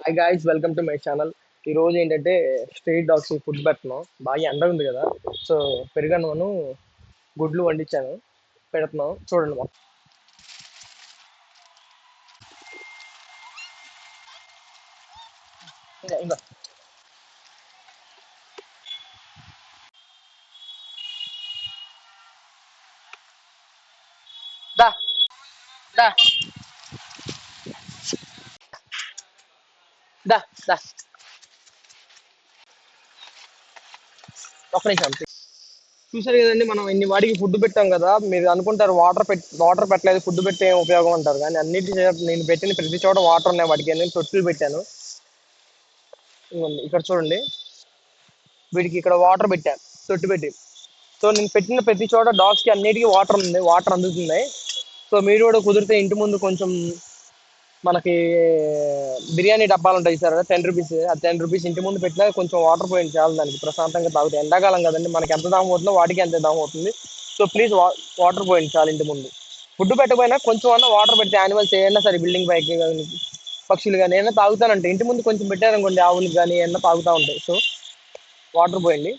High guys, welcome to my channel. ఈ రోజు ఏంటంటే స్ట్రీట్ డాగ్స్ ఫుడ్ పెడుతున్నాం. బాగా ఎండ ఉంది కదా, సో పెరుగన్నను గుడ్లు వండించాను, పెడుతున్నాం. చూడండి మొత్తం. ఇంకా ఇంకా దా దా దా దా ఒక్క నిమిషం. చూసారు కదండి, మనం ఇన్ని వాడికి ఫుడ్ పెట్టాం కదా. మీరు అనుకుంటారు వాటర్ పెట్టలేదు, ఫుడ్ పెట్టి ఏం ఉపయోగం అంటారు, కానీ నేను పెట్టిన ప్రతి చోట వాటర్ ఉన్నాయి. వాటికి నేను తొట్టులు పెట్టాను. ఇదిగోండి, ఇక్కడ చూడండి. వీటికి ఇక్కడ వాటర్ పెట్టాను, తొట్టు పెట్టి. సో నేను పెట్టిన ప్రతి చోట డాగ్స్ కి అన్నిటికీ వాటర్ అందుతున్నాయి. సో మీరు కూడా కుదిరితే ఇంటి ముందు కొంచెం మనకి బిర్యానీ డబ్బాలు ఉంటాయి సార్, ₹10. ఆ ₹10 ఇంటి ముందు పెట్టినా కొంచెం వాటర్ పోయింది చాలు, దానికి ప్రశాంతంగా తాగుతాయి. ఎండాకాలం కదండి, మనకి ఎంత దాహం అవుతుందో వాటికి ఎంత దాహం అవుతుంది. సో ప్లీజ్ వాటర్ పోయింది చాలు ఇంటి ముందు. ఫుడ్ పెట్టకపోయినా కొంచెం అన్న వాటర్ పెడితే యానిమల్స్ ఏమైనా సరే, బిల్డింగ్ పైకి కానీ పక్షులు కానీ ఏమైనా తాగుతానంటే ఇంటి ముందు కొంచెం పెట్టారనుకోండి, ఆవులు కానీ ఏమైనా తాగుతూ ఉంటాయి. సో వాటర్ పోయండి.